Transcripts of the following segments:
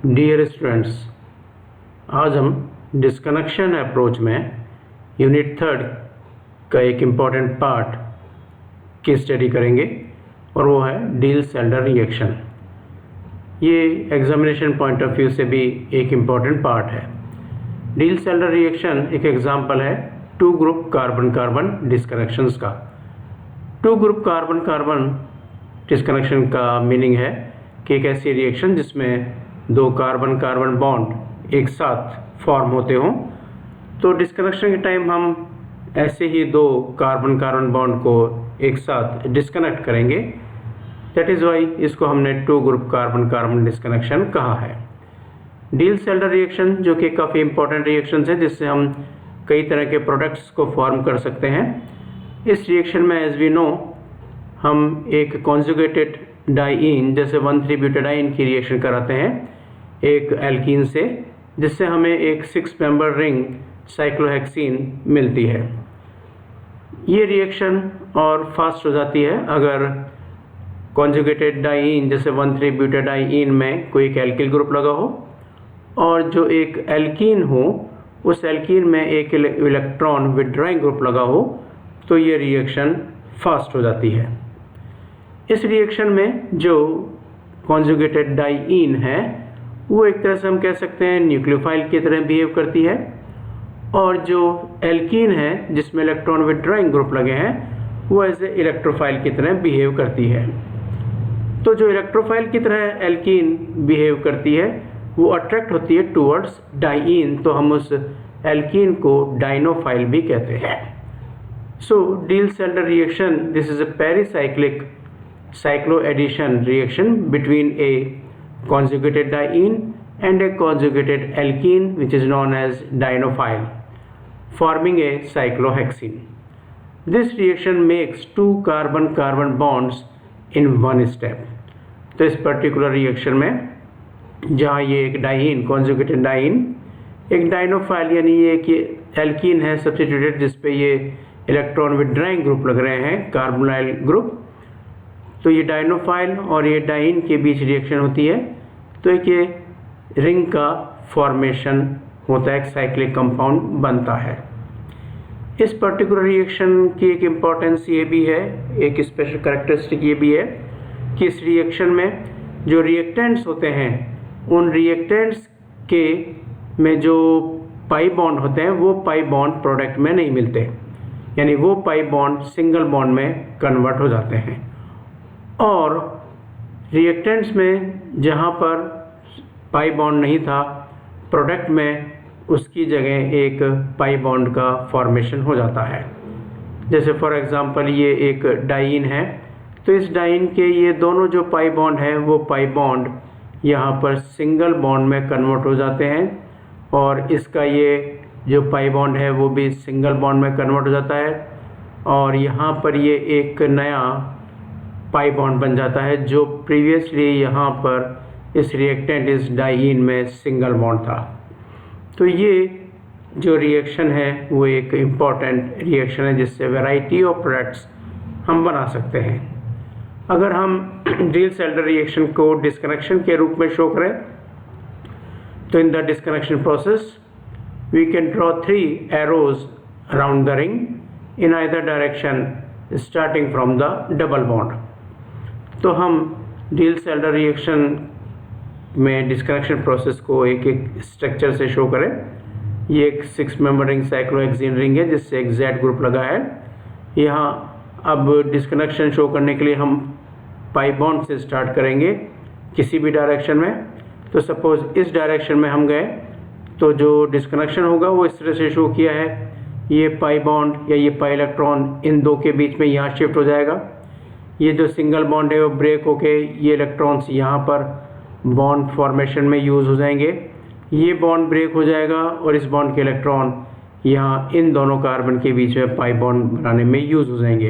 Dear students, आज हम disconnection approach में यूनिट 3 का एक इम्पॉर्टेंट पार्ट की स्टडी करेंगे और वो है डील-सेल्डर रिएक्शन। ये एग्जामिनेशन पॉइंट ऑफ व्यू से भी एक इम्पॉर्टेंट पार्ट है। डील-सेल्डर रिएक्शन एक एग्जाम्पल है two group carbon carbon disconnections का। Two group carbon carbon disconnection का मीनिंग है कि एक ऐसी रिएक्शन जिसमें दो कार्बन कार्बन बॉन्ड एक साथ फॉर्म होते हों। तो डिस्कनेक्शन के टाइम हम ऐसे ही दो कार्बन कार्बन बॉन्ड को एक साथ डिस्कनेक्ट करेंगे। दैट इज़ वाई इसको हमने two group carbon carbon disconnection कहा है। डील-सेल्डर रिएक्शन जो कि काफ़ी इंपॉर्टेंट रिएक्शन है जिससे हम कई तरह के प्रोडक्ट्स को फॉर्म कर सकते हैं। इस रिएक्शन में एज वी नो हम एक कॉन्जुगेटेड डाइईन जैसे 1,3-ब्यूटाडाइन की रिएक्शन कराते हैं एक एल्कीन से, जिससे हमें एक 6 मेंबर रिंग साइक्लोहेक्सीन मिलती है। ये रिएक्शन और फास्ट हो जाती है अगर कॉन्जुगेटेड डाइईन जैसे 1,3-ब्यूटाडाइन में कोई एक एल्किल ग्रुप लगा हो और जो एक एल्कीन हो उस एल्कीन में एक इलेक्ट्रॉन विथड्रॉइंग ग्रुप लगा हो, तो ये रिएक्शन फास्ट हो जाती है। इस रिएक्शन में जो कॉन्जुगेटेड डाइईन है वो एक तरह से हम कह सकते हैं न्यूक्लियोफाइल की तरह बिहेव करती है, और जो एल्कीन है जिसमें इलेक्ट्रॉन विथड्रॉइंग ग्रुप लगे हैं वो एज ए इलेक्ट्रोफाइल की तरह बिहेव करती है। तो जो इलेक्ट्रोफाइल की तरह एल्कीन बिहेव करती है वो अट्रैक्ट होती है टूवर्ड्स डाइईन, तो हम उस एल्कीन को डाइनोफाइल भी कहते हैं। So Diels Alder reaction, this is a pericyclic cycloaddition reaction between a conjugated diene and a conjugated alkene, which is known as dienophile, forming a cyclohexene. This reaction makes two carbon-carbon bonds in one step. तो इस particular reaction में जहाँ ये एक diene conjugated diene एक dienophile यानी ये कि एल्कीन है सब्स्टिट्यूटेड जिसपे ये इलेक्ट्रॉन विथड्रॉइंग ग्रुप लग रहे हैं कार्बोनाइल ग्रुप, तो ये डाइनोफाइल और ये डाइईन के बीच रिएक्शन होती है, तो एक ये रिंग का फॉर्मेशन होता है, एक साइक्लिक कंपाउंड बनता है। इस पर्टिकुलर रिएक्शन की एक इम्पॉर्टेंस ये भी है, एक स्पेशल कैरेक्टरिस्टिक ये भी है कि इस रिएक्शन में जो रिएक्टेंट्स होते हैं उन रिएक्टेंट्स के में जो पाई बॉन्ड होते हैं वो पाई बॉन्ड प्रोडक्ट में नहीं मिलते, यानी वो पाई बॉन्ड सिंगल बॉन्ड में कन्वर्ट हो जाते हैं। और रिएक्टेंट्स में जहाँ पर पाई बॉन्ड नहीं था प्रोडक्ट में उसकी जगह एक पाई बॉन्ड का फॉर्मेशन हो जाता है। जैसे फॉर एग्जांपल ये एक डाइईन है, तो इस डाइईन के ये दोनों जो पाई बॉन्ड हैं वो पाई बॉन्ड यहाँ पर सिंगल बॉन्ड में कन्वर्ट हो जाते हैं, और इसका ये जो पाई बॉन्ड है वो भी सिंगल बॉन्ड में कन्वर्ट हो जाता है, और यहाँ पर ये एक नया पाई बॉन्ड बन जाता है जो प्रीवियसली यहाँ पर इस रिएक्टेंट इस डाइईन में सिंगल बॉन्ड था। तो ये जो रिएक्शन है वो एक इम्पॉर्टेंट रिएक्शन है जिससे वैरायटी ऑफ प्रोडक्ट्स हम बना सकते हैं। अगर हम डील-सेल्डर रिएक्शन को डिस्कनेक्शन के रूप में शो करें तो in the disconnection process we can draw 3 arrows around the ring in either direction starting from the double bond. तो हम डील-सेल्डर रिएक्शन में डिस्कनेक्शन प्रोसेस को एक एक स्ट्रक्चर से शो करें। ये एक 6 मेंबर रिंग साइक्लोहेक्सीन रिंग है जिससे एक Z ग्रुप लगा है। यहाँ अब डिस्कनेक्शन शो करने के लिए हम पाई बॉन्ड से स्टार्ट करेंगे किसी भी डायरेक्शन में। तो सपोज इस डायरेक्शन में हम गए तो जो डिस्कनेक्शन होगा वो इस तरह से शो किया है, ये पाई बॉन्ड या ये पाई इलेक्ट्रॉन इन दो के बीच में यहाँ शिफ्ट हो जाएगा। ये जो सिंगल बॉन्ड है वो ब्रेक होके ये इलेक्ट्रॉन्स यहाँ पर बॉन्ड फॉर्मेशन में यूज़ हो जाएंगे, ये बॉन्ड ब्रेक हो जाएगा और इस बॉन्ड के इलेक्ट्रॉन यहाँ इन दोनों कार्बन के बीच में पाई बॉन्ड बनाने में यूज़ हो जाएंगे।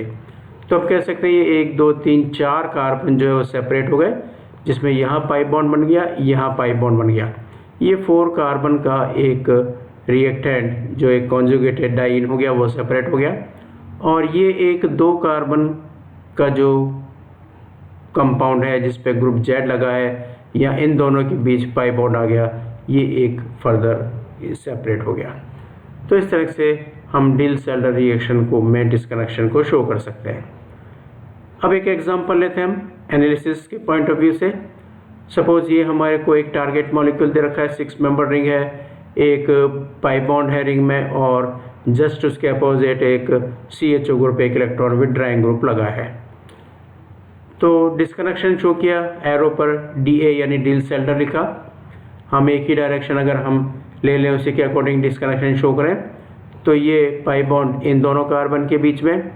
तो अब कह सकते हैं ये 1 2 3 4 कार्बन जो है वो सेपरेट हो गए, जिसमें यहाँ पाई बॉन्ड बन गया, यहाँ पाई बॉन्ड बन गया। ये 4 कार्बन का एक रिएक्टेंट जो एक कॉन्जुगेटेड डाइईन हो गया वो सेपरेट हो गया, और ये एक 2 कार्बन का जो कंपाउंड है जिस पे ग्रुप Z लगा है या इन दोनों के बीच पाई बॉन्ड आ गया, ये एक फर्दर सेपरेट हो गया। तो इस तरह से हम डिल सेल्डर रिएक्शन को में डिस्कनेक्शन को शो कर सकते हैं। अब एक एग्जांपल लेते हैं हम एनालिसिस के पॉइंट ऑफ व्यू से। सपोज ये हमारे को एक टारगेट मॉलिक्यूल दे रखा है, 6 मेंबर रिंग है, एक पाई बॉन्ड है रिंग में और जस्ट उसके अपोजिट एक CHO ग्रुप, एक इलेक्ट्रॉन विथड्राइंग ग्रुप लगा है। तो डिस्कनेक्शन शो किया, एरो पर DA यानी डिल सेल्डर लिखा। हम एक ही डायरेक्शन अगर हम ले लें उसी के अकॉर्डिंग डिस्कनेक्शन शो करें, तो ये पाई बॉन्ड इन दोनों कार्बन के बीच में,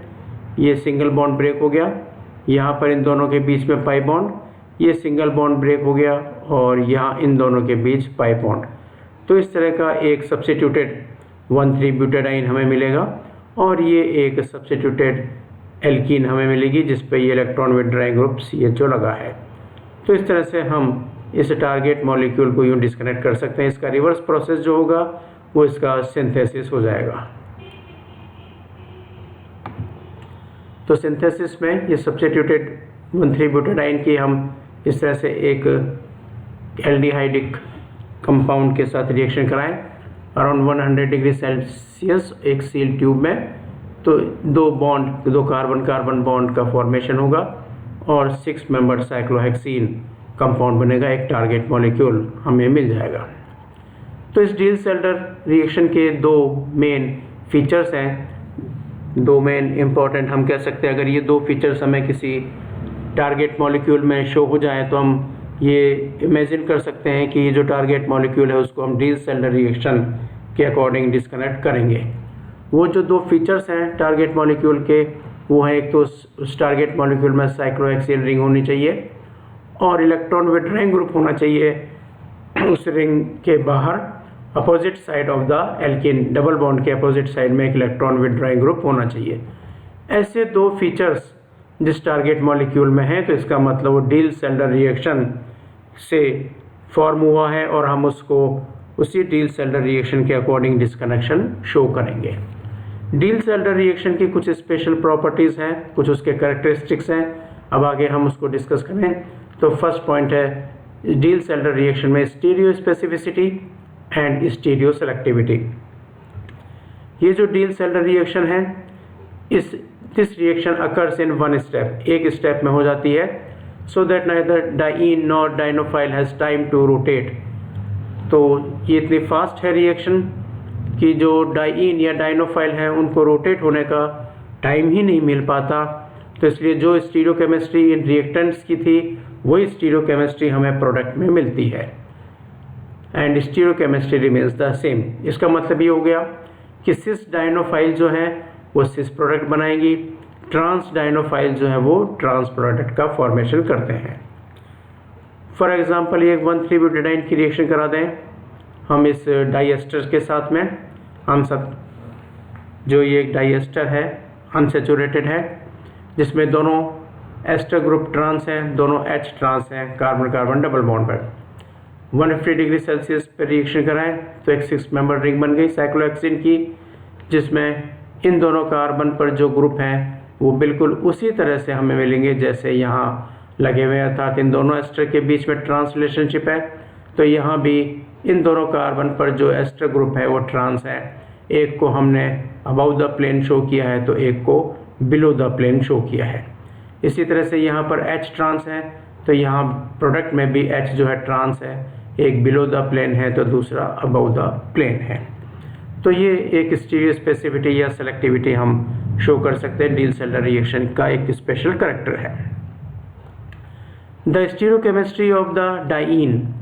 ये सिंगल बॉन्ड ब्रेक हो गया, यहाँ पर इन दोनों के बीच में पाई बॉन्ड, ये सिंगल बॉन्ड ब्रेक हो गया और यहाँ इन दोनों के बीच पाई बॉन्ड। तो इस तरह का एक सब्स्टिट्यूटेड 1,3-ब्यूटाडाइन हमें मिलेगा और ये एक सब्स्टिट्यूटेड एल्कीन हमें मिलेगी जिस पे ये इलेक्ट्रॉन विथड्राइंग ग्रुप CHO लगा है। तो इस तरह से हम इस टारगेट मॉलिक्यूल को यूँ डिस्कनेक्ट कर सकते हैं। इसका रिवर्स प्रोसेस जो होगा वो इसका सिंथेसिस हो जाएगा। तो सिंथेसिस में ये सब्स्टिट्यूटेड 1,3-ब्यूटाडाइन की हम इस तरह से एक एल्डिहाइडिक कंपाउंड के साथ रिएक्शन कराएं अराउंड 100 डिग्री सेल्सियस एक सील ट्यूब में, तो दो कार्बन कार्बन बॉन्ड का फॉर्मेशन होगा और 6 मेंबर साइक्लोहेक्सीन कंपाउंड बनेगा, एक टारगेट मॉलिक्यूल हमें मिल जाएगा। तो इस डिल सेल्डर रिएक्शन के दो मेन फीचर्स हैं, दो मेन इंपॉर्टेंट हम कह सकते हैं। अगर ये दो फीचर्स हमें किसी टारगेट मॉलिक्यूल में शो हो जाए तो हम ये इमेजिन कर सकते हैं कि ये जो टारगेट मॉलिक्यूल है उसको हम डिल सेल्डर रिएक्शन के अकॉर्डिंग डिस्कनेक्ट करेंगे। वो जो दो फीचर्स हैं टारगेट मॉलिक्यूल के, वो हैं एक तो उस टारगेट मॉलिक्यूल में साइक्लोहेक्सीन रिंग होनी चाहिए और इलेक्ट्रॉन विथड्राइंग ग्रुप होना चाहिए उस रिंग के बाहर opposite side of the alkene, double bond के अपोजिट साइड में एक इलेक्ट्रॉन विथड्राइंग ग्रुप होना चाहिए। ऐसे दो फीचर्स जिस टारगेट मॉलिक्यूल में है तो इसका मतलब वो डिल सेल्डर रिएक्शन से फॉर्म हुआ है और हम उसको उसी डिल सेल्डर रिएक्शन के अकॉर्डिंग डिस्कनेक्शन शो करेंगे। डिल सेल्डर रिएक्शन की कुछ स्पेशल प्रॉपर्टीज़ हैं, कुछ उसके कैरेक्टरिस्टिक्स हैं, अब आगे हम उसको डिस्कस करें। तो फर्स्ट पॉइंट है डिल सेल्डर रिएक्शन में stereospecificity and stereoselectivity. ये जो डिल सेल्डर रिएक्शन है this reaction occurs in one step, एक स्टेप में हो जाती है, so that neither diene nor dienophile has time to rotate. तो ये इतनी फास्ट है रिएक्शन कि जो डाइन या डाइनोफाइल हैं उनको रोटेट होने का टाइम ही नहीं मिल पाता। तो इसलिए जो स्टीरियोकेमिस्ट्री इन रिएक्टेंट्स की थी वही स्टीरियोकेमिस्ट्री हमें प्रोडक्ट में मिलती है and stereochemistry remains the same. इसका मतलब ये हो गया कि सिस डाइनोफाइल जो है वो सिस प्रोडक्ट बनाएंगी, ट्रांस डाइनोफाइल जो है वो ट्रांस प्रोडक्ट का फॉर्मेशन करते हैं। फॉर एग्जांपल ये 1,3-ब्यूटाडाइन की रिएक्शन करा दें हम इस डाइएस्टर के साथ में, हम सब जो ये एक डाइएस्टर है अनसेचुरेटेड है जिसमें दोनों एस्टर ग्रुप ट्रांस हैं, दोनों H ट्रांस हैं, कार्बन कार्बन डबल बॉन्ड पर। 150 डिग्री सेल्सियस पर रिएक्शन कराएं तो एक 6 मेंबर रिंग बन गई साइक्लोहेक्सीन की, जिसमें इन दोनों कार्बन पर जो ग्रुप हैं वो बिल्कुल उसी तरह से हमें मिलेंगे जैसे यहाँ लगे हुए हैं, अर्थात इन दोनों एस्टर के बीच में ट्रांस रिलेशनशिप है। तो यहाँ भी इन दोनों कार्बन पर जो एस्टर ग्रुप है वो ट्रांस है, एक को हमने अबाउ द प्लेन शो किया है तो एक को बिलो द प्लेन शो किया है। इसी तरह से यहाँ पर H ट्रांस है तो यहाँ प्रोडक्ट में भी H जो है ट्रांस है, एक बिलो द प्लेन है तो दूसरा अबाउ द प्लेन है। तो ये एक स्टीरियो स्पेसिफिटी या सेलेक्टिविटी हम शो कर सकते हैं, डिल सेल्डर रिएक्शन का एक स्पेशल करैक्टर है। The stereochemistry of the diene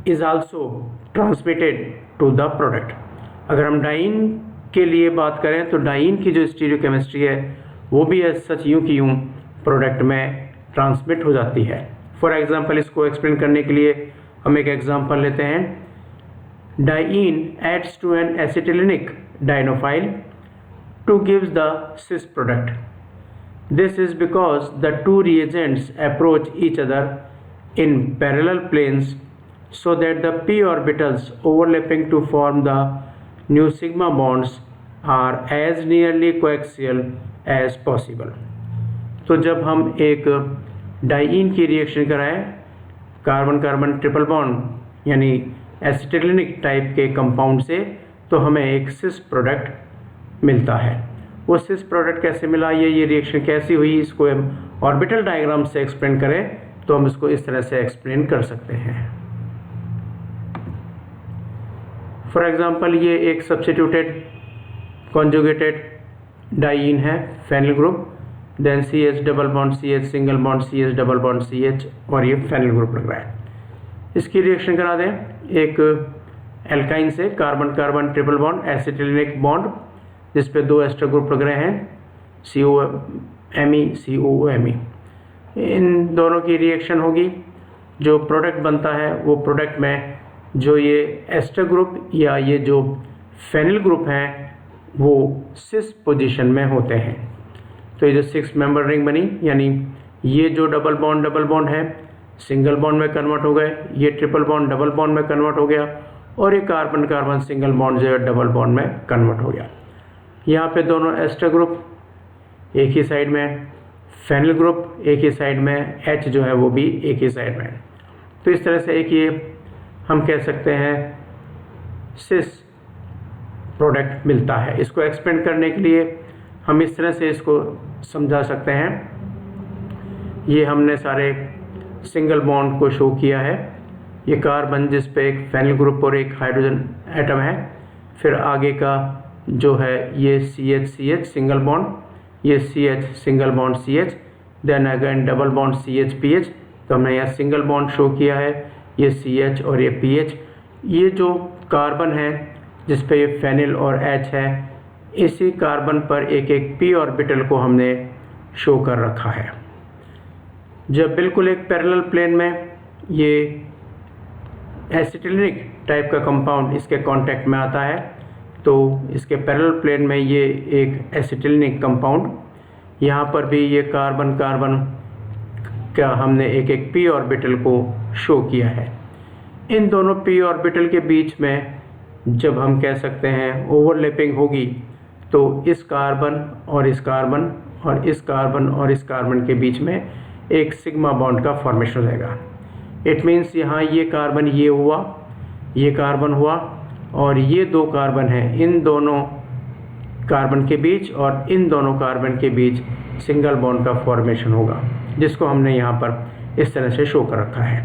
is also transmitted to the product. अगर हम डाइन के लिए बात करें तो डाइन की जो स्टीरियोकेमिस्ट्री है वो भी एज सच यूँ की यूँ प्रोडक्ट में ट्रांसमिट हो जाती है। फॉर एग्जांपल इसको एक्सप्लेन करने के लिए हम एक एग्जांपल लेते हैं। Diene adds to an acetylenic dienophile to gives the cis product. This is because the two reagents approach each other in parallel planes so that the p orbitals overlapping to form the new sigma bonds are as nearly coaxial as possible. तो जब हम एक diene की reaction कराए carbon carbon triple bond यानी एसिटिलिनिक type के compound से, तो हमें एक सिस प्रोडक्ट मिलता है। वो सिस प्रोडक्ट कैसे मिला, ये रिएक्शन कैसी हुई, इसको हम ऑर्बिटल डायग्राम से एक्सप्लेन करें तो हम इसको इस तरह से एक्सप्लेन कर सकते हैं। फॉर एग्जांपल ये एक सब्स्टिट्यूटेड कॉन्जुगेटेड डाइईन है, phenyl group, then CH double bond CH single bond CH double bond CH और ये फेनिल ग्रुप लग रहा है। इसकी रिएक्शन करा दें एक एल्काइन से, carbon carbon triple bond acetylenic bond जिस पे 2 एस्टर ग्रुप लग रहे हैं COMe COOMe। इन दोनों की रिएक्शन होगी, जो प्रोडक्ट बनता है वो प्रोडक्ट में जो ये एस्टर ग्रुप या ये जो फेनिल ग्रुप हैं वो सिस पोजीशन में होते हैं। तो ये जो 6 मेंबर रिंग बनी, यानी ये जो डबल बॉन्ड है सिंगल बॉन्ड में कन्वर्ट हो गए, ये ट्रिपल बॉन्ड डबल बॉन्ड में कन्वर्ट हो गया और ये कार्बन कार्बन सिंगल बॉन्ड जो है डबल बॉन्ड में कन्वर्ट हो गया। यहाँ पे दोनों एस्टर ग्रुप एक ही साइड में, फेनिल ग्रुप एक ही साइड में, H जो है वो भी एक ही साइड में। तो इस तरह से एक ये हम कह सकते हैं सिस प्रोडक्ट मिलता है। इसको एक्सपेंड करने के लिए हम इस तरह से इसको समझा सकते हैं। ये हमने सारे सिंगल बॉन्ड को शो किया है, ये कार्बन जिस पे एक फेनिल ग्रुप और एक हाइड्रोजन एटम है, फिर आगे का जो है ये CH सिंगल बॉन्ड, ये CH single bond CH, then again double bond CH PH। तो हमने यहाँ सिंगल बॉन्ड शो किया है, ये CH और ये PH। ये जो कार्बन है जिस पे ये फेनिल और H है, इसी कार्बन पर एक एक p ऑर्बिटल को हमने शो कर रखा है। जब बिल्कुल एक पैरेलल प्लेन में ये एसिटिलिनिक टाइप का कंपाउंड इसके कांटेक्ट में आता है, तो इसके पैरेलल प्लेन में ये एक एसिटिलिनिक कंपाउंड, यहाँ पर भी ये कार्बन कार्बन का हमने एक एक p ऑर्बिटल को शो किया है। इन दोनों p ऑर्बिटल के बीच में जब हम कह सकते हैं ओवरलैपिंग होगी, तो इस कार्बन और इस कार्बन और इस कार्बन और इस कार्बन के बीच में एक सिग्मा बॉन्ड का फॉर्मेशन हो जाएगा। इट मीन्स यहाँ ये कार्बन ये हुआ, ये कार्बन हुआ और ये 2 कार्बन हैं, इन दोनों कार्बन के बीच और इन दोनों कार्बन के बीच सिंगल बॉन्ड का फॉर्मेशन होगा, जिसको हमने यहाँ पर इस तरह से शो कर रखा है।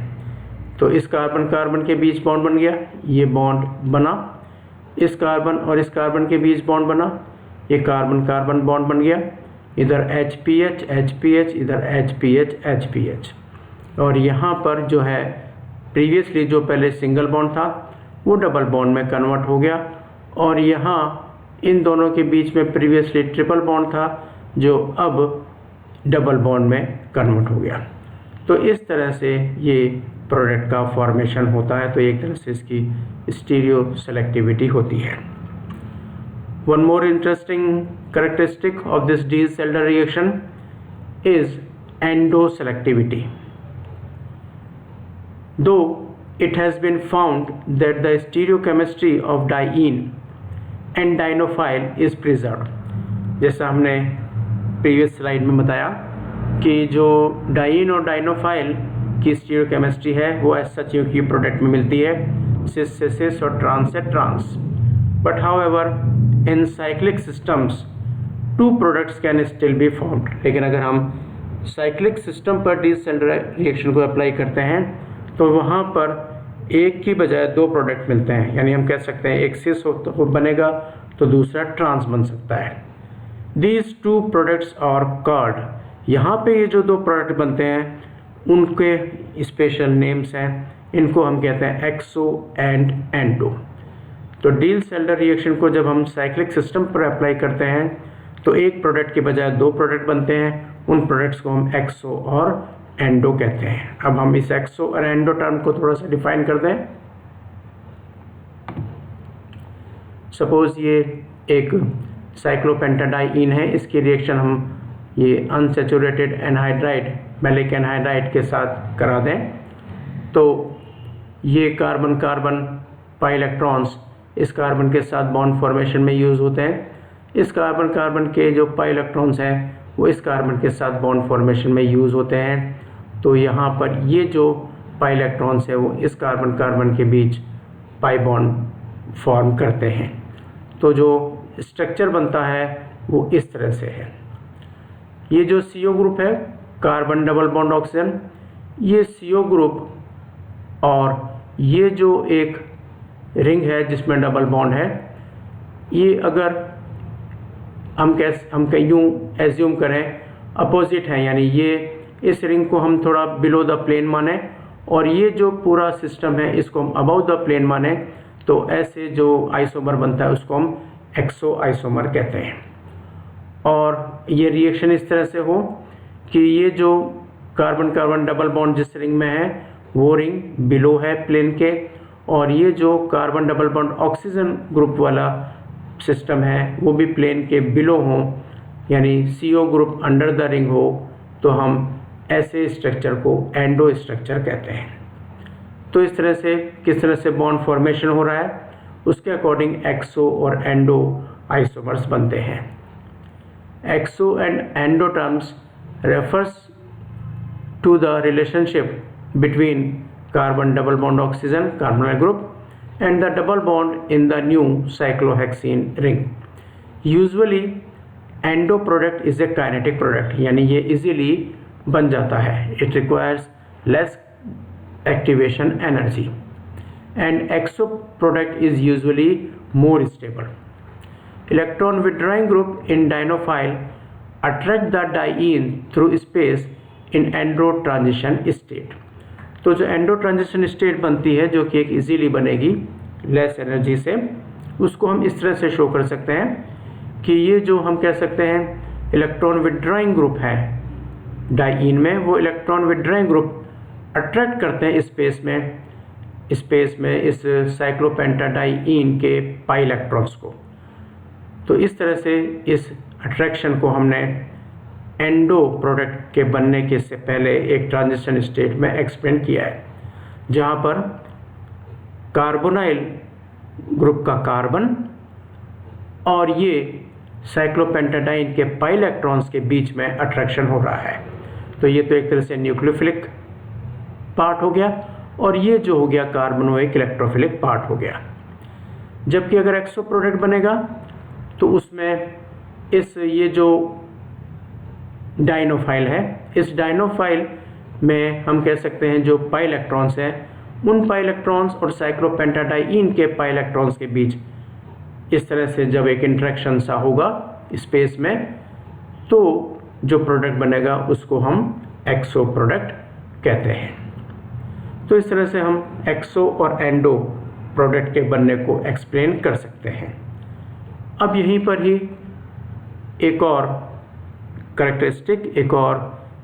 तो इस कार्बन कार्बन के बीच बॉन्ड बन गया, ये बॉन्ड बना, इस कार्बन और इस कार्बन के बीच बॉन्ड बना, ये कार्बन कार्बन बॉन्ड बन गया, इधर HPH इधर HPH। और यहाँ पर जो है प्रीवियसली जो पहले सिंगल बॉन्ड था वो डबल बॉन्ड में कन्वर्ट हो गया, और यहाँ इन दोनों के बीच में प्रीवियसली ट्रिपल बॉन्ड था जो अब डबल बॉन्ड में कन्वर्ट हो गया। तो इस तरह से ये प्रोडक्ट का फॉर्मेशन होता है। तो एक तरह से इसकी स्टीरियो सेलेक्टिविटी होती है। One more interesting characteristic of this Diels-Alder reaction is endo-selectivity. Though it has been found that the stereochemistry of diene and dienophile is preserved. जैसा हमने प्रीवियस स्लाइड में बताया कि जो डाइन और डाइनोफाइल की स्टीरियोकेमिस्ट्री है वो सच की प्रोडक्ट में मिलती है, सिस से सिस और ट्रांस से trans. But however in cyclic systems 2 products can still be formed. लेकिन अगर हम साइक्लिक सिस्टम पर Diels-Alder रिएक्शन को अप्लाई करते हैं तो वहाँ पर एक की बजाय 2 प्रोडक्ट मिलते हैं, यानी हम कह सकते हैं एक सिस बनेगा तो दूसरा ट्रांस बन सकता है। These 2 प्रोडक्ट्स आर कॉल्ड, यहाँ पे ये जो 2 प्रोडक्ट बनते हैं उनके स्पेशल नेम्स हैं, इनको हम कहते हैं एक्सो एंड एंडो। तो Diels-Alder रिएक्शन को जब हम साइक्लिक सिस्टम पर अप्लाई करते हैं तो एक प्रोडक्ट के बजाय 2 प्रोडक्ट बनते हैं, उन प्रोडक्ट्स को हम एक्सो और एंडो कहते हैं। अब हम इस एक्सो और एंडो टर्म को थोड़ा सा डिफाइन कर दें। सपोज ये एक साइक्लोपेंटाडाइईन है, इसकी रिएक्शन हम ये अनसैचुरेटेड एनहाइड्राइड मैलिक एनहाइड्राइड के साथ करा दें, तो ये कार्बन कार्बन पाई इलेक्ट्रॉन्स इस कार्बन के साथ बॉन्ड फॉर्मेशन में यूज़ होते हैं। इस कार्बन कार्बन के जो पाई इलेक्ट्रॉन्स हैं वो इस कार्बन के साथ बॉन्ड फॉर्मेशन में यूज़ होते हैं, तो यहाँ पर ये जो पाई इलेक्ट्रॉन्स है वो इस कार्बन कार्बन के बीच पाई बॉन्ड फॉर्म करते हैं। तो जो स्ट्रक्चर बनता है वो इस तरह से है। ये जो CO ग्रुप है, कार्बन डबल बॉन्ड ऑक्सीजन, ये CO ग्रुप और ये जो एक रिंग है जिसमें डबल बॉन्ड है, ये अगर हम यूँ एज्यूम करें अपोजिट है, यानी ये इस रिंग को हम थोड़ा बिलो द प्लेन माने और ये जो पूरा सिस्टम है इसको हम अबव द प्लेन माने, तो ऐसे जो आइसोमर बनता है उसको हम एक्सो आइसोमर कहते हैं। और ये रिएक्शन इस तरह से हो कि ये जो कार्बन कार्बन डबल बॉन्ड जिस रिंग में है वो रिंग बिलो है प्लेन के, और ये जो carbon double bond oxygen group वाला सिस्टम है वो भी प्लेन के बिलो हो, यानी CO group under the ring हो, तो हम ऐसे स्ट्रक्चर को एंडो स्ट्रक्चर कहते हैं। तो इस तरह से किस तरह से बॉन्ड फॉर्मेशन हो रहा है उसके अकॉर्डिंग एक्सो और एंडो आइसोमर्स बनते हैं। Exo and endo terms refers to the relationship between carbon double bond oxygen carbonyl group and the double bond in the new cyclohexene ring. Usually endo product is a kinetic product, यानी ये easily बन जाता है, it requires less activation energy, and exo product is usually more stable. Electron withdrawing group in dienophile attract the diene through space in endo transition state. तो जो endo transition state बनती है जो कि एक इजीली बनेगी लेस एनर्जी से, उसको हम इस तरह से शो कर सकते हैं कि ये जो हम कह सकते हैं इलेक्ट्रॉन विड्रॉइंग ग्रुप है डाइइन में, वो इलेक्ट्रॉन विड्रॉइंग ग्रुप अट्रैक्ट करते हैं स्पेस में इस साइक्लोपेंटाडाइइन के पाई इलेक्ट्रॉन्स को। तो इस तरह से इस अट्रैक्शन को हमने एंडो प्रोडक्ट के बनने के से पहले एक ट्रांजिशन स्टेट में एक्सप्लेन किया है, जहाँ पर कार्बोनाइल ग्रुप का कार्बन और ये साइक्लोपेंटाडाइन के पाई इलेक्ट्रॉन्स के बीच में अट्रैक्शन हो रहा है। तो ये तो एक तरह से न्यूक्लियोफिलिक पार्ट हो गया, और ये जो हो गया कार्बोनोइक इलेक्ट्रोफिलिक पार्ट हो गया। जबकि अगर एक्सो प्रोडक्ट बनेगा तो उसमें ये जो डाइनोफाइल है, इस डाइनोफाइल में हम कह सकते हैं जो पाई इलेक्ट्रॉन्स हैं, उन पाई इलेक्ट्रॉन्स और साइक्लोपेंटाडाइन के पाई इलेक्ट्रॉन्स के बीच इस तरह से जब एक इंटरेक्शन सा होगा स्पेस में, तो जो प्रोडक्ट बनेगा उसको हम एक्सो प्रोडक्ट कहते हैं। तो इस तरह से हम एक्सो और एंडो प्रोडक्ट के बनने को एक्सप्लेन कर सकते हैं। अब यहीं पर ही एक और करेक्टरिस्टिक, एक और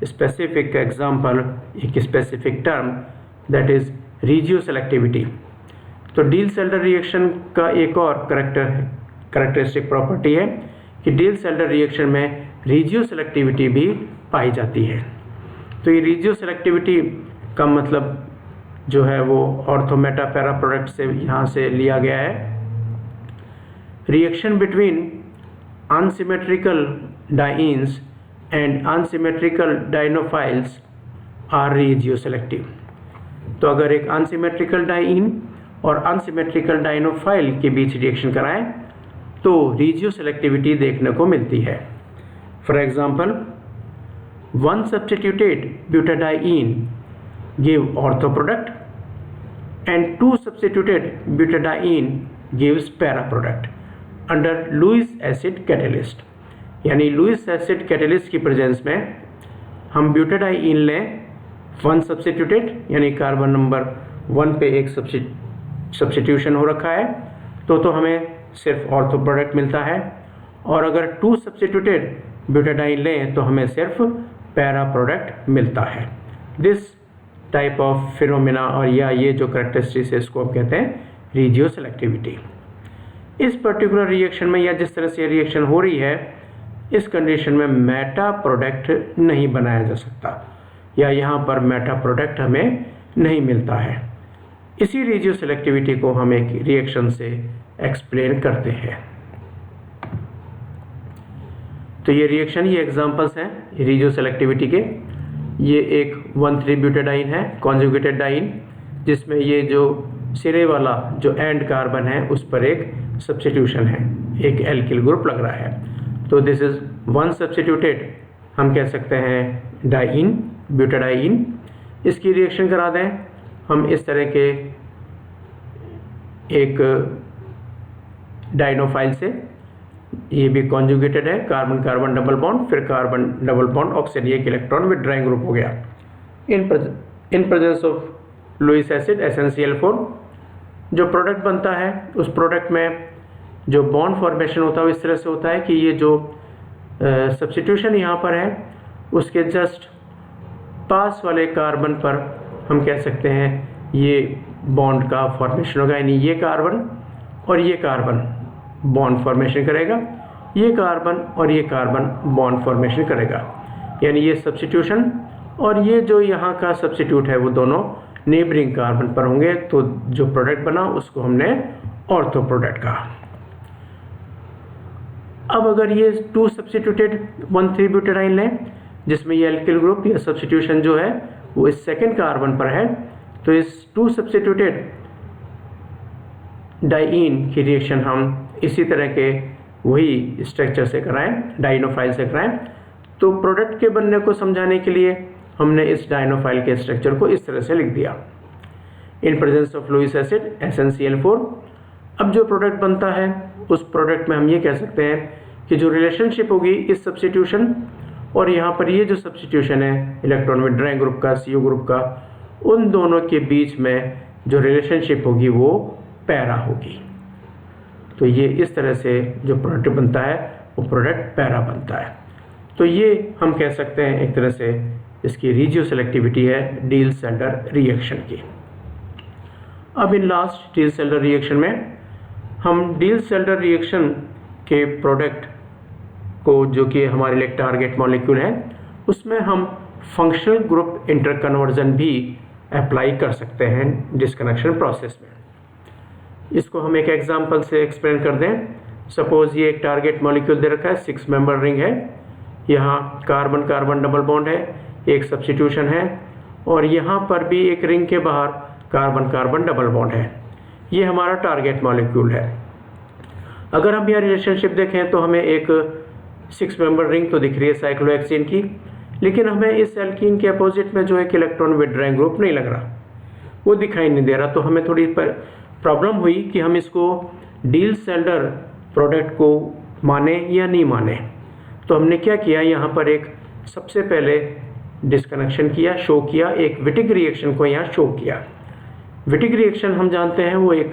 स्पेसिफिक एग्जाम्पल, एक specific term, that is regioselectivity. तो डील-सेल्डर रिएक्शन का एक और करेक्टरिस्टिक प्रॉपर्टी है कि डील-सेल्डर रिएक्शन में रीजियो सेलेक्टिविटी भी पाई जाती है। तो ये रीजियो सेलेक्टिविटी का मतलब जो है वो ऑर्थो-मेटा पैरा प्रोडक्ट से यहाँ से लिया गया है। Reaction between unsymmetrical dienes and unsymmetrical dienophiles are regioselective. तो अगर एक अनसिमेट्रिकल डाइइन और अनसिमेट्रिकल डाइनोफाइल के बीच रिएक्शन कराएं तो रीजियो सेलेक्टिविटी देखने को मिलती है। For example, one substituted butadiene give ortho product and two substituted butadiene gives para product under Lewis acid catalyst. यानी लुईस एसिड कैटेलिस्ट की प्रेजेंस में हम ब्यूटाडाइन लें वन सब्स्टिट्यूटेड, यानी कार्बन नंबर 1 पे एक सब्स्टिट्यूशन हो रखा है, तो हमें सिर्फ ऑर्थो प्रोडक्ट मिलता है, और अगर 2 सब्स्टिट्यूटेड ब्यूटाडाइन लें तो हमें सिर्फ पैरा प्रोडक्ट मिलता है। दिस टाइप ऑफ फिनोमिना और या ये जो करेक्टरिस्टिक्स है इसको हम कहते हैं रीजियो सेलेक्टिविटी। इस पर्टिकुलर रिएक्शन में या जिस तरह से रिएक्शन हो रही है, इस कंडीशन में मेटा प्रोडक्ट नहीं बनाया जा सकता, या यहाँ पर मेटा प्रोडक्ट हमें नहीं मिलता है। इसी रीजियो सेलेक्टिविटी को हम एक रिएक्शन से एक्सप्लेन करते हैं। तो ये रिएक्शन, ये एग्जांपल्स हैं रीजियो सेलेक्टिविटी के। ये एक 1,3 ब्यूटाडाइन है, कॉन्जुगेटेड डाइन, जिसमें ये जो सिरे वाला जो एंड कार्बन है उस पर एक सब्स्टिट्यूशन है, एक एल्किल ग्रुप लग रहा है। तो दिस इज वन सब्स्टिट्यूटेड, हम कह सकते हैं डाइन, ब्यूटाडाइन। इसकी रिएक्शन करा दें हम इस तरह के एक डाइनोफाइल से, ये भी कॉन्जुगेटेड है, कार्बन कार्बन डबल बॉन्ड, फिर कार्बन डबल बॉन्ड ऑक्सीजन, एक इलेक्ट्रॉन विथड्राइंग ग्रुप हो गया। In presence of Lewis acid SnCl4 जो प्रोडक्ट बनता है, उस प्रोडक्ट में जो बॉन्ड फॉर्मेशन होता है वो इस तरह से होता है कि ये जो सब्स्टिट्यूशन यहाँ पर है उसके जस्ट पास वाले कार्बन पर हम कह सकते हैं ये बॉन्ड का फॉर्मेशन होगा, यानी ये कार्बन और ये कार्बन बॉन्ड फॉर्मेशन करेगा, ये कार्बन और ये कार्बन बॉन्ड फॉर्मेशन करेगा, यानी ये सब्स्टिट्यूशन और ये जो यहाँ का सब्स्टिट्यूट है वो दोनों नेबरिंग कार्बन पर होंगे। तो जो प्रोडक्ट बना उसको हमने ऑर्थो प्रोडक्ट कहा। अब अगर ये 2 सब्स्टिट्यूटेड 1,3 ब्यूटाडाइन लें जिसमें ये एल्किल ग्रुप या सब्स्टिट्यूशन जो है वो इस सेकेंड कार्बन पर है, तो इस 2 सब्स्टिट्यूटेड डाइईन की रिएक्शन हम इसी तरह के वही स्ट्रक्चर से कराएं, डाइनोफाइल से कराएं। तो प्रोडक्ट के बनने को समझाने के लिए हमने इस डाइनोफाइल के स्ट्रक्चर को इस तरह से लिख दिया, in presence of Lewis acid SnCl4। अब जो प्रोडक्ट बनता है उस प्रोडक्ट में हम ये कह सकते हैं कि जो रिलेशनशिप होगी इस सब्स्टिट्यूशन और यहाँ पर ये जो सब्स्टिट्यूशन है इलेक्ट्रॉन विथड्राइंग ग्रुप का, CO ग्रुप का, उन दोनों के बीच में जो रिलेशनशिप होगी वो पैरा होगी। तो ये इस तरह से जो प्रोडक्ट बनता है वो प्रोडक्ट पैरा बनता है। तो ये हम कह सकते हैं एक तरह से इसकी रिजियो सेलेक्टिविटी है डील-सेल्डर रिएक्शन की। अब इन लास्ट डील-सेल्डर रिएक्शन में हम डील-सेल्डर रिएक्शन के प्रोडक्ट को, जो कि हमारे लिए टारगेट मॉलिक्यूल है, उसमें हम फंक्शनल ग्रुप इंटरकन्वर्जन भी अप्लाई कर सकते हैं डिस्कनेक्शन प्रोसेस में। इसको हम एक एग्जांपल से एक्सप्लेन कर दें। सपोज ये एक टारगेट मॉलिक्यूल दे रखा है, 6 मेंबर रिंग है, यहाँ कार्बन कार्बन डबल बॉन्ड है, एक सब्स्टिट्यूशन है और यहाँ पर भी एक रिंग के बाहर कार्बन कार्बन डबल बॉन्ड है। ये हमारा टारगेट मॉलिक्यूल है। अगर हम यहाँ रिलेशनशिप देखें तो हमें एक 6 मेंबर रिंग तो दिख रही है साइक्लोहेक्सीन की, लेकिन हमें इस एल्कीन के अपोजिट में जो एक इलेक्ट्रॉन विथड्राइंग ग्रुप नहीं लग रहा, वो दिखाई नहीं दे रहा। तो हमें थोड़ी प्रॉब्लम हुई कि हम इसको डील-सेल्डर प्रोडक्ट को माने या नहीं माने। तो हमने क्या किया, यहाँ पर एक सबसे पहले डिस्कनेक्शन किया, शो किया, एक विटिक रिएक्शन को यहाँ शो किया। विटिक रिएक्शन हम जानते हैं वो एक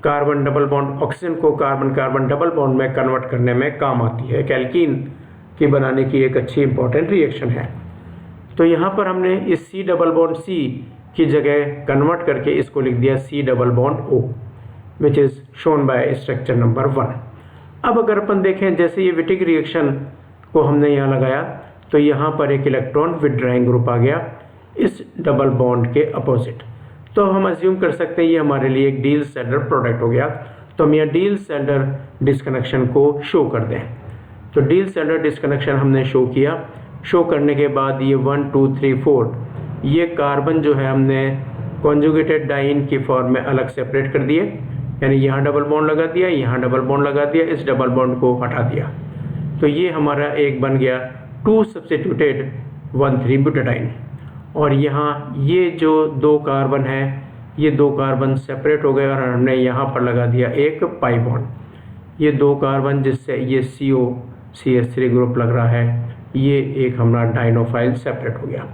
कार्बन डबल बॉन्ड ऑक्सीजन को कार्बन कार्बन डबल बॉन्ड में कन्वर्ट करने में काम आती है, एक एल्कीन की बनाने की एक अच्छी इंपॉर्टेंट रिएक्शन है। तो यहाँ पर हमने इस C डबल बॉन्ड C की जगह कन्वर्ट करके इसको लिख दिया C double bond O, which is shown by structure number 1। अब अगर अपन देखें जैसे ये विटिक रिएक्शन को हमने यहाँ लगाया तो यहाँ पर एक इलेक्ट्रॉन विथड्राइंग ग्रुप आ गया इस डबल बॉन्ड के अपोजिट। तो हम अज्यूम कर सकते हैं ये हमारे लिए एक डील-सेल्डर प्रोडक्ट हो गया। तो हम यहाँ डील-सेल्डर डिस्कनेक्शन को शो कर दें। तो डील-सेल्डर डिस्कनेक्शन हमने शो किया। शो करने के बाद ये 1 2 3 4 ये कार्बन जो है हमने कॉन्जुगेटेड डाइन की फॉर्म में अलग सेपरेट कर दिए, यानी यहाँ डबल बॉन्ड लगा दिया, यहाँ डबल बॉन्ड लगा दिया, इस डबल बॉन्ड को हटा दिया। तो ये हमारा एक बन गया 2 सब्स्टिट्यूटेड 1,3 ब्यूटाडाइन। और यहाँ ये जो 2 कार्बन है, ये 2 कार्बन सेपरेट हो गए और हमने यहाँ पर लगा दिया एक पाई बॉन्ड। ये 2 कार्बन जिससे ये CO CH3 ग्रुप लग रहा है, ये एक हमारा डाइनोफाइल सेपरेट हो गया।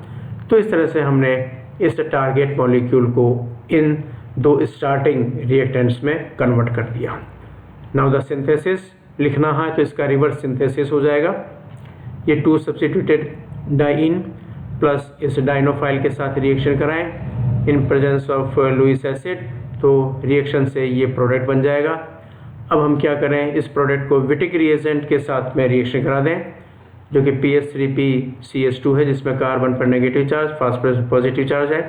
तो इस तरह से हमने इस टारगेट मॉलिक्यूल को इन 2 स्टार्टिंग रिएक्टेंट्स में कन्वर्ट कर दिया। नाउ द सिंथेसिस लिखना है तो इसका रिवर्स सिंथेसिस हो जाएगा। ये 2 सब्स्टिट्यूटेड डाइन प्लस इस डाइनोफाइल के साथ रिएक्शन कराएं in presence of Lewis acid, तो रिएक्शन से ये प्रोडक्ट बन जाएगा। अब हम क्या करें, इस प्रोडक्ट को विटिक रिएजेंट के साथ में रिएक्शन करा दें जो कि PH3PCH2 है, जिसमें कार्बन पर नेगेटिव चार्ज, फास्फोरस पर पॉजिटिव चार्ज है।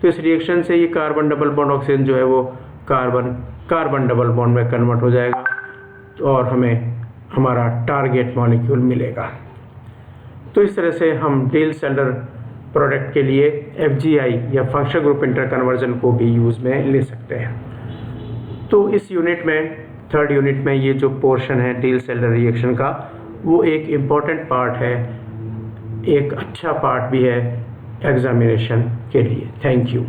तो इस रिएक्शन से ये कार्बन डबल बॉन्ड ऑक्सीजन जो है वो कार्बन कार्बन डबल बॉन्ड में कन्वर्ट हो जाएगा और हमें हमारा टारगेट मॉलिक्यूल मिलेगा। तो इस तरह से हम डील-सेल्डर प्रोडक्ट के लिए FGI या फंक्शनल ग्रुप इंटरकन्वर्जन को भी यूज़ में ले सकते हैं। तो इस यूनिट में, थर्ड यूनिट में, ये जो पोर्शन है टील-सेलर रिएक्शन का, वो एक इम्पॉर्टेंट पार्ट है, एक अच्छा पार्ट भी है एग्जामिनेशन के लिए। Thank you.